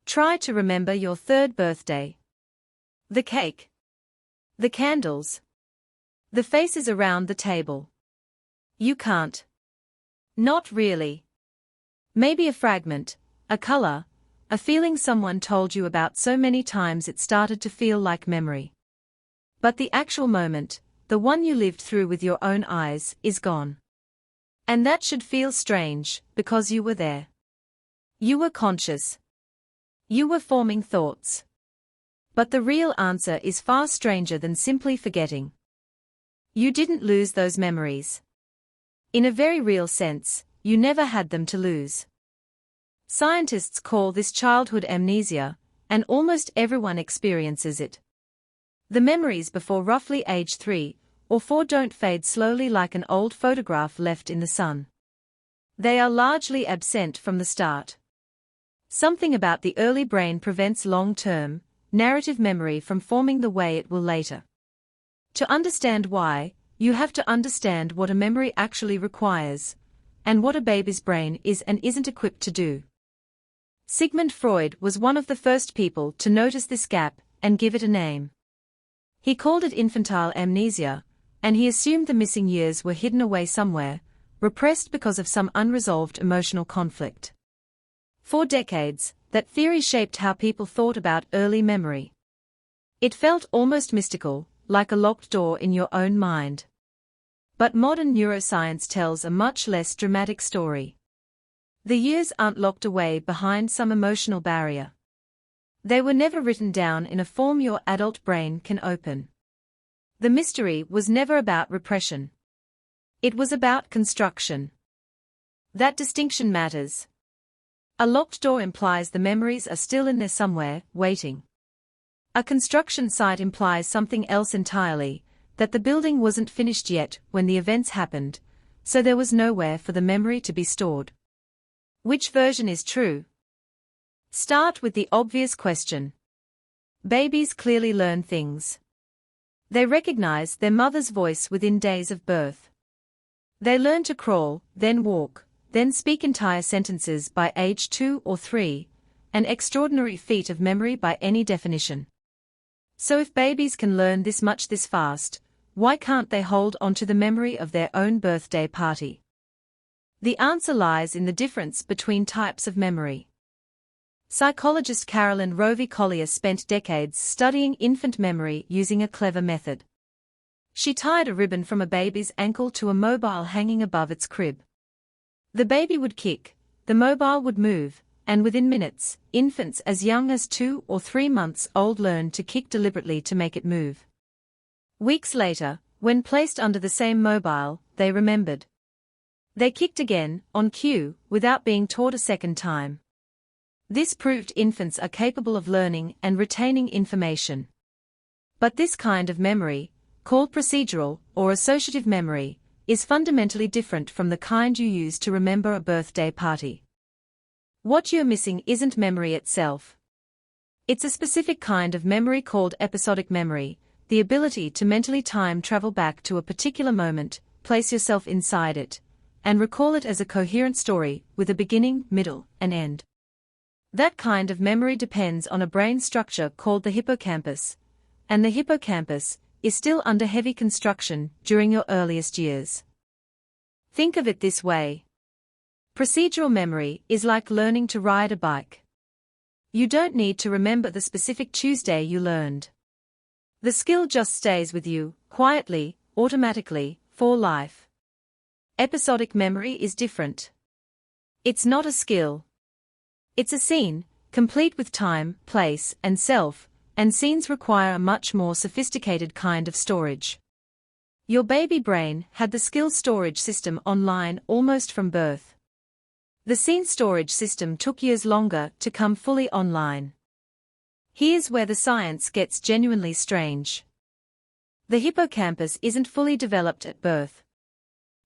Try to remember your third birthday. The cake. The candles. The faces around the table. You can't. Not really. Maybe a fragment, a color, a feeling someone told you about so many times it started to feel like memory. But the actual moment, the one you lived through with your own eyes, is gone. And that should feel strange, because you were there. You were conscious. You were forming thoughts. But the real answer is far stranger than simply forgetting. You didn't lose those memories. In a very real sense, you never had them to lose. Scientists call this childhood amnesia, and almost everyone experiences it. The memories before roughly age 3 or 4 don't fade slowly like an old photograph left in the sun. They are largely absent from the start. Something about the early brain prevents long-term, narrative memory from forming the way it will later. To understand why, you have to understand what a memory actually requires, and what a baby's brain is and isn't equipped to do. Sigmund Freud was one of the first people to notice this gap and give it a name. He called it infantile amnesia, and he assumed the missing years were hidden away somewhere, repressed because of some unresolved emotional conflict. For decades, that theory shaped how people thought about early memory. It felt almost mystical, like a locked door in your own mind. But modern neuroscience tells a much less dramatic story. The years aren't locked away behind some emotional barrier. They were never written down in a form your adult brain can open. The mystery was never about repression. It was about construction. That distinction matters. A locked door implies the memories are still in there somewhere, waiting. A construction site implies something else entirely, that the building wasn't finished yet when the events happened, so there was nowhere for the memory to be stored. Which version is true? Start with the obvious question. Babies clearly learn things. They recognize their mother's voice within days of birth. They learn to crawl, then walk, then speak entire sentences by age 2 or 3, an extraordinary feat of memory by any definition. So if babies can learn this much this fast, why can't they hold on to the memory of their own birthday party? The answer lies in the difference between types of memory. Psychologist Carolyn Rovee-Collier spent decades studying infant memory using a clever method. She tied a ribbon from a baby's ankle to a mobile hanging above its crib. The baby would kick, the mobile would move, and within minutes, infants as young as 2 or 3 months old learned to kick deliberately to make it move. Weeks later, when placed under the same mobile, they remembered. They kicked again, on cue, without being taught a second time. This proved infants are capable of learning and retaining information. But this kind of memory, called procedural or associative memory, is fundamentally different from the kind you use to remember a birthday party. What you're missing isn't memory itself. It's a specific kind of memory called episodic memory, the ability to mentally time travel back to a particular moment, place yourself inside it, and recall it as a coherent story with a beginning, middle, and end. That kind of memory depends on a brain structure called the hippocampus, and the hippocampus is still under heavy construction during your earliest years. Think of it this way. Procedural memory is like learning to ride a bike. You don't need to remember the specific Tuesday you learned. The skill just stays with you, quietly, automatically, for life. Episodic memory is different. It's not a skill. It's a scene, complete with time, place, and self, and scenes require a much more sophisticated kind of storage. Your baby brain had the skill storage system online almost from birth. The scene storage system took years longer to come fully online. Here's where the science gets genuinely strange. The hippocampus isn't fully developed at birth.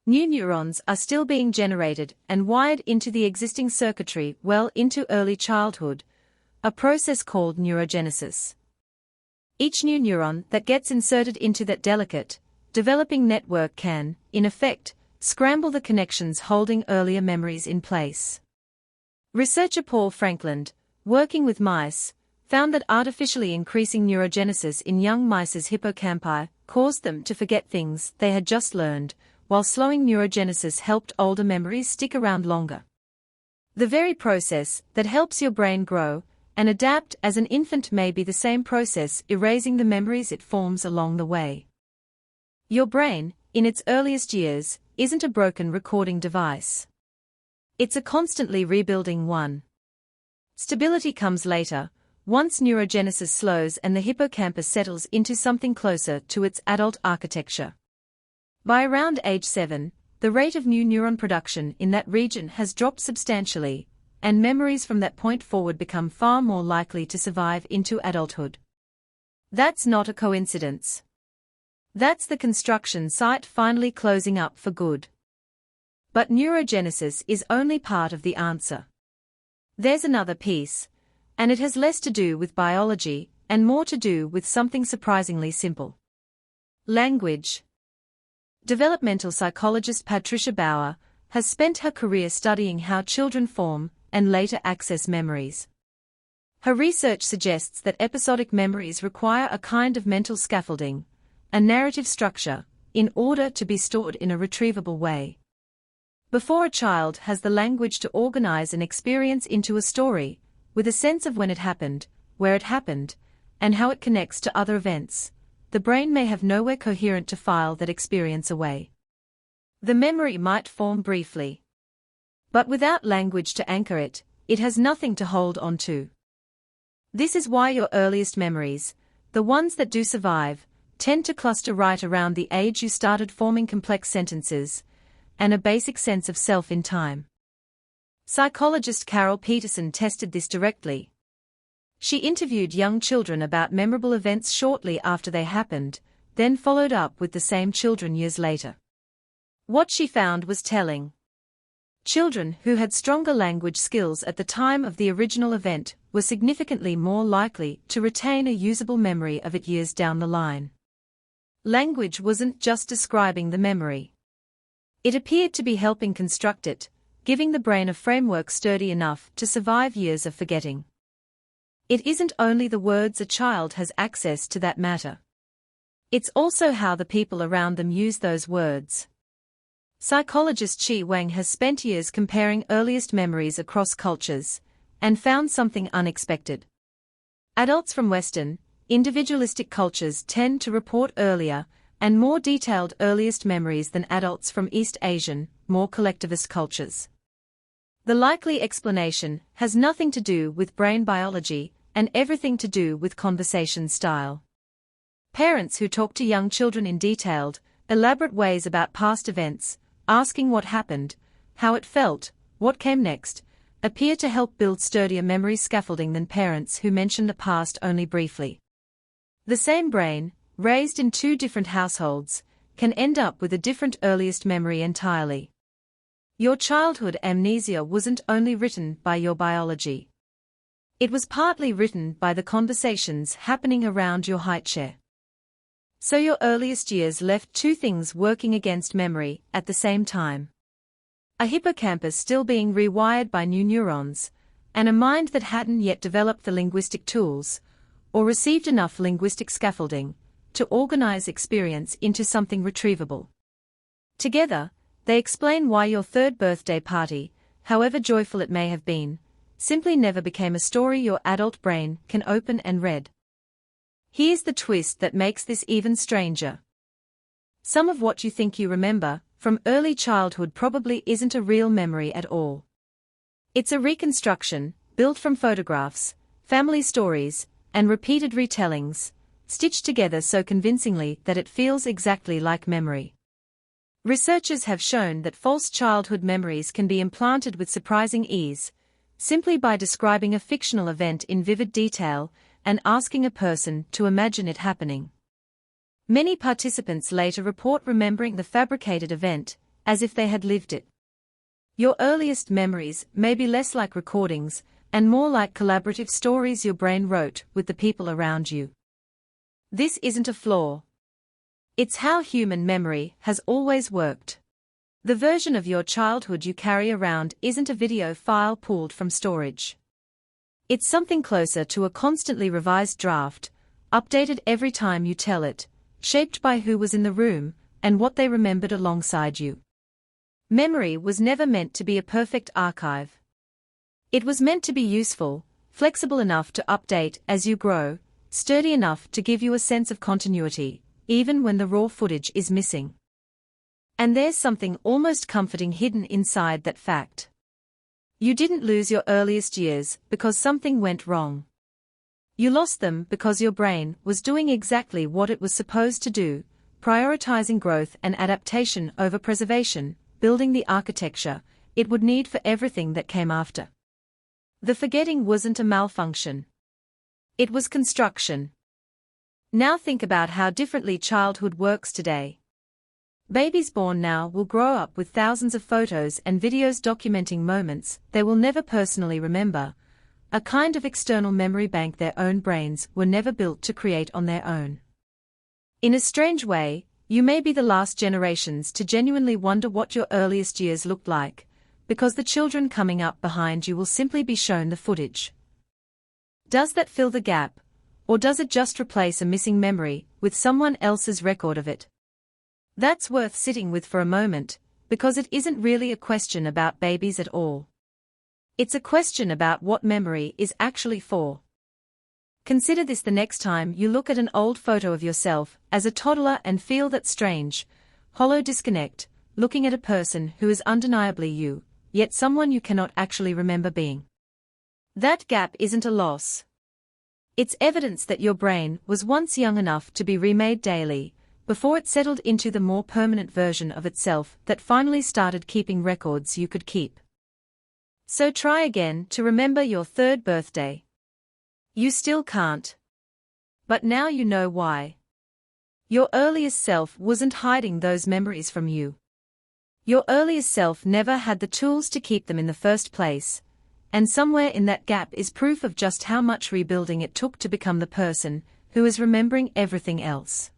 New neurons are still being generated and wired into the existing circuitry well into early childhood, a process called neurogenesis. Each new neuron that gets inserted into that delicate, developing network can, in effect, scramble the connections holding earlier memories in place. Researcher Paul Frankland, working with mice, found that artificially increasing neurogenesis in young mice's hippocampi caused them to forget things they had just learned, while slowing neurogenesis helped older memories stick around longer. The very process that helps your brain grow and adapt as an infant may be the same process erasing the memories it forms along the way. Your brain, in its earliest years, isn't a broken recording device. It's a constantly rebuilding one. Stability comes later, once neurogenesis slows and the hippocampus settles into something closer to its adult architecture. By around age 7, the rate of new neuron production in that region has dropped substantially, and memories from that point forward become far more likely to survive into adulthood. That's not a coincidence. That's the construction site finally closing up for good. But neurogenesis is only part of the answer. There's another piece, and it has less to do with biology and more to do with something surprisingly simple. Language. Developmental psychologist Patricia Bauer has spent her career studying how children form and later access memories. Her research suggests that episodic memories require a kind of mental scaffolding, a narrative structure, in order to be stored in a retrievable way. Before a child has the language to organize an experience into a story, with a sense of when it happened, where it happened, and how it connects to other events, the brain may have nowhere coherent to file that experience away. The memory might form briefly. But without language to anchor it, it has nothing to hold on to. This is why your earliest memories, the ones that do survive, tend to cluster right around the age you started forming complex sentences, and a basic sense of self in time. Psychologist Carol Peterson tested this directly. She interviewed young children about memorable events shortly after they happened, then followed up with the same children years later. What she found was telling. Children who had stronger language skills at the time of the original event were significantly more likely to retain a usable memory of it years down the line. Language wasn't just describing the memory. It appeared to be helping construct it, giving the brain a framework sturdy enough to survive years of forgetting. It isn't only the words a child has access to that matter. It's also how the people around them use those words. Psychologist Qi Wang has spent years comparing earliest memories across cultures, and found something unexpected. Adults from Western, individualistic cultures tend to report earlier and more detailed earliest memories than adults from East Asian, more collectivist cultures. The likely explanation has nothing to do with brain biology and everything to do with conversation style. Parents who talk to young children in detailed, elaborate ways about past events, asking what happened, how it felt, what came next, appear to help build sturdier memory scaffolding than parents who mention the past only briefly. The same brain, raised in two different households, can end up with a different earliest memory entirely. Your childhood amnesia wasn't only written by your biology. It was partly written by the conversations happening around your highchair. So your earliest years left two things working against memory at the same time. A hippocampus still being rewired by new neurons, and a mind that hadn't yet developed the linguistic tools, or received enough linguistic scaffolding, to organize experience into something retrievable. Together, they explain why your third birthday party, however joyful it may have been, simply never became a story your adult brain can open and read. Here's the twist that makes this even stranger. Some of what you think you remember from early childhood probably isn't a real memory at all. It's a reconstruction, built from photographs, family stories, and repeated retellings, stitched together so convincingly that it feels exactly like memory. Researchers have shown that false childhood memories can be implanted with surprising ease, simply by describing a fictional event in vivid detail and asking a person to imagine it happening. Many participants later report remembering the fabricated event as if they had lived it. Your earliest memories may be less like recordings and more like collaborative stories your brain wrote with the people around you. This isn't a flaw. It's how human memory has always worked. The version of your childhood you carry around isn't a video file pulled from storage. It's something closer to a constantly revised draft, updated every time you tell it, shaped by who was in the room and what they remembered alongside you. Memory was never meant to be a perfect archive. It was meant to be useful, flexible enough to update as you grow, sturdy enough to give you a sense of continuity, even when the raw footage is missing. And there's something almost comforting hidden inside that fact. You didn't lose your earliest years because something went wrong. You lost them because your brain was doing exactly what it was supposed to do, prioritizing growth and adaptation over preservation, building the architecture it would need for everything that came after. The forgetting wasn't a malfunction. It was construction. Now think about how differently childhood works today. Babies born now will grow up with thousands of photos and videos documenting moments they will never personally remember, a kind of external memory bank their own brains were never built to create on their own. In a strange way, you may be the last generations to genuinely wonder what your earliest years looked like, because the children coming up behind you will simply be shown the footage. Does that fill the gap, or does it just replace a missing memory with someone else's record of it? That's worth sitting with for a moment, because it isn't really a question about babies at all. It's a question about what memory is actually for. Consider this the next time you look at an old photo of yourself as a toddler and feel that strange, hollow disconnect, looking at a person who is undeniably you, yet someone you cannot actually remember being. That gap isn't a loss. It's evidence that your brain was once young enough to be remade daily, before it settled into the more permanent version of itself that finally started keeping records you could keep. So try again to remember your third birthday. You still can't. But now you know why. Your earliest self wasn't hiding those memories from you. Your earliest self never had the tools to keep them in the first place, and somewhere in that gap is proof of just how much rebuilding it took to become the person who is remembering everything else.